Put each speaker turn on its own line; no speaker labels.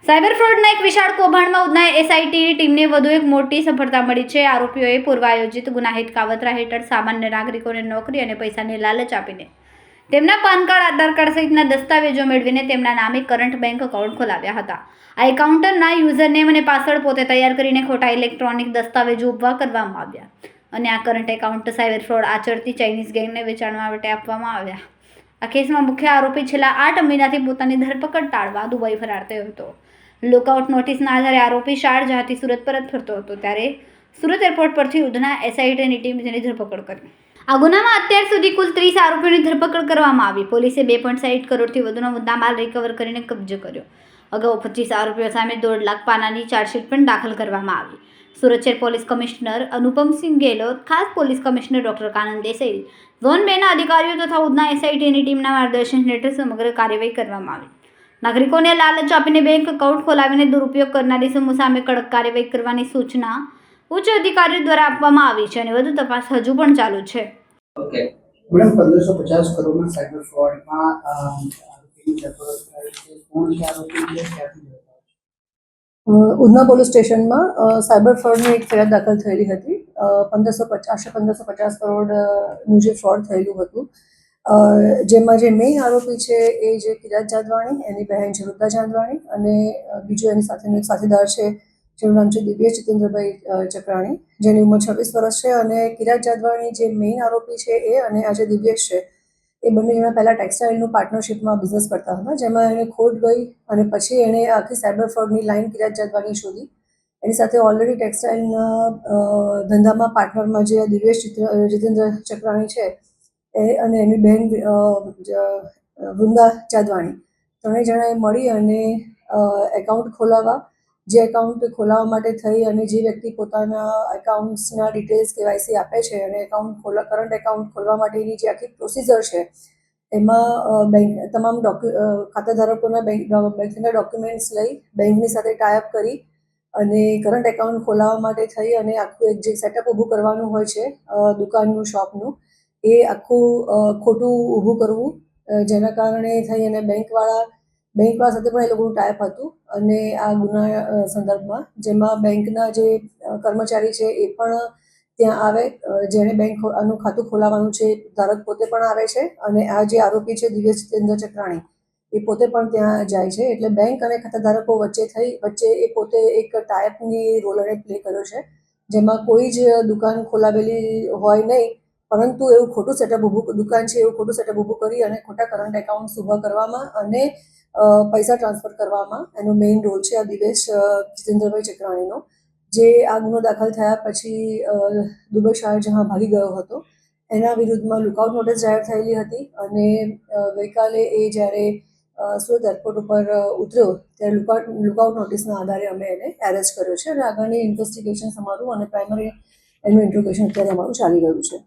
Cyber ફ્રોડના એક વિશાળ કૌભાંડમાં ઉધના એસઆઈટીની ટીમને વધુ એક મોટી સફળતા મળી છે. આરોપીઓએ પૂર્વાયોજિત ગુનાહિત કાવતરા હેઠળ સામાન્ય નાગરિકોને નોકરી અને પૈસાની લાલચ આપીને તેમના પાન કાર્ડ, આધાર કાર્ડ સહિતના દસ્તાવેજો મેળવીને તેમના નામે કરંટ બેંક એકાઉન્ટ ખોલાવ્યા હતા. આ એકાઉન્ટના યુઝરનેમ અને પાસવર્ડ પોતે તૈયાર કરીને ખોટા ઇલેક્ટ્રોનિક દસ્તાવેજો ઊભા કરવામાં આવ્યા અને આ કરંટ એકાઉન્ટ સાયબર ફ્રોડ આચરતી ચાઇનીઝ ગેંગને વેચાણવા માટે આપવામાં આવ્યા. આ કેસમાં મુખ્ય આરોપી છેલ્લા 8 મહિનાથી પોતાની ધરપકડ ટાળવા દુબઈ ફરાર થયો હતો. લુકઆઉટ નોટિસના આધારે આરોપી શારજાહથી સુરત પરત ફરતો હતો ત્યારે સુરત એરપોર્ટ પરથી ઉધના એસઆઈટીની ટીમે તેની ધરપકડ કરી. આ ગુનામાં અત્યાર સુધી કુલ 30 આરોપીઓની ધરપકડ કરવામાં આવી. પોલીસે 2.60 કરોડથી વધુનો મુદ્દામાલ રિકવર કરીને કબજે કર્યો. અગાઉ 25 આરોપીઓ સામે 1.5 લાખ પાનાની ચાર્જશીટ પણ દાખલ કરવામાં આવી. સુરત શહેર પોલીસ કમિશનર અનુપમસિંહ ગેહલોત, ખાસ police commissioner doctor Kanan Desai, zone 2ના અધિકારીઓ તથા ઉધના એસઆઈટીની ટીમના માર્ગદર્શન હેઠળ સમગ્ર કાર્યવાહી કરવામાં આવી. નાગરિકોને લાલચ આપીને બેંક એકાઉન્ટ ખોલાવીને દુરુપયોગ કરનારી સમૂહ સામે કડક કાર્યવાહી કરવાની સૂચના ઉચ્ચ અધિકારીઓ દ્વારા આપવામાં આવી છે અને વધુ તપાસ હજુ પણ ચાલુ છે.
ઓકે મેડમ, 1550 કરોડના સાયબર ફ્રોડમાં આરોપીની ધરપકડ થઈ છે. કોણ છે આરોપી? ક્યાંથી
ઉધના પોલીસ સ્ટેશનમાં સાયબર ફ્રોડની એક ફરિયાદ દાખલ થયેલી હતી. 1550 કરોડનું જે ફ્રોડ થયેલું હતું, જેમાં જે મેઇન આરોપી છે એ જે કિરાત જાદવાણી, એની બહેન છે વૃદ્ધા જાદવાણી, અને બીજો એની સાથેનો એક સાથીદાર છે જેનું નામ છે દિવ્યેશ જીતેન્દ્રભાઈ ચક્રાણી, જેની ઉંમર 26 વર્ષ છે. અને કિરાત જાદવાણી જે મેઇન આરોપી છે એ અને આ જે દિવ્યેશ છે એ બંને જણા પહેલાં ટેક્સટાઇલનું પાર્ટનરશિપમાં બિઝનેસ કરતા હતા, જેમાં એને ખોટ ગઈ અને પછી એણે આખી સાયબર ફ્રોડની લાઈન કિરાત જાદવાણી શોધી. એની સાથે ઓલરેડી ટેક્સટાઇલના ધંધામાં પાર્ટનરમાં જે દિવ્યેશ જીતેન્દ્ર ચક્રાણી છે એ અને એની બહેન વૃંદા જાદવાણી, ત્રણેય જણાએ મળી અને એકાઉન્ટ ખોલાવવા, જે એકાઉન્ટ ખોલાવવા માટે થઈ અને જે વ્યક્તિ પોતાના એકાઉન્ટ્સના ડિટેલ્સ કેવાયસી આપે છે અને કરંટ એકાઉન્ટ ખોલવા માટેની જે આખી પ્રોસિજર છે એમાં તમામ ખાતાધારકોના બેંકના ડોક્યુમેન્ટ્સ લઈ બેંકની સાથે ટાઈઅપ કરી અને કરંટ એકાઉન્ટ ખોલાવવા માટે થઈ અને આખું એક જે સેટઅપ ઊભું કરવાનું હોય છે દુકાનનું, શોપનું, એ આખું ખોટું ઊભું કરવું, જેના કારણે થઈ અને બેંકવાળા સાથે પણ એ લોકોનું ટાઈપ હતું. અને આ ગુના સંદર્ભમાં જેમાં બેંકના જે કર્મચારી છે એ પણ ત્યાં આવે, જેણે આનું ખાતું ખોલાવવાનું છે ધારક પોતે પણ આવે છે અને આ જે આરોપી છે દિવ્યેશ જીતેન્દ્ર ચક્રાણી એ પોતે પણ ત્યાં જાય છે. એટલે બેંક અને ખાતાધારકો વચ્ચે એ પોતે એક ટાઈપની રોલ એણે પ્લે કર્યો છે, જેમાં કોઈ જ દુકાન ખોલાવેલી હોય નહીં, પરંતુ એવું ખોટું સેટઅપ દુકાન છે એવું ખોટું સેટઅપ ઊભું કરી અને ખોટા કરંટ એકાઉન્ટ્સ ઊભા કરવામાં અને પૈસા ટ્રાન્સફર કરવામાં એનો મેઇન રોલ છે આ દિવ્યેશ જીતેન્દ્રભાઈ ચક્રાણીનો, જે આ ગુનો દાખલ થયા પછી દુબઈ શારજહાં ભાગી ગયો હતો. એના વિરુદ્ધમાં લુકઆઉટ નોટિસ જાહેર થયેલી હતી અને ગઈકાલે એ જ્યારે સુરત એરપોર્ટ ઉપર ઉતર્યો ત્યારે લુકઆઉટ નોટિસના આધારે અમે એને એરેસ્ટ કર્યો છે અને આગળની ઇન્વેસ્ટિગેશન અમારું અને પ્રાઇમરી એનું ઇન્ટ્રોગેશન અત્યારે અમારું ચાલી રહ્યું છે.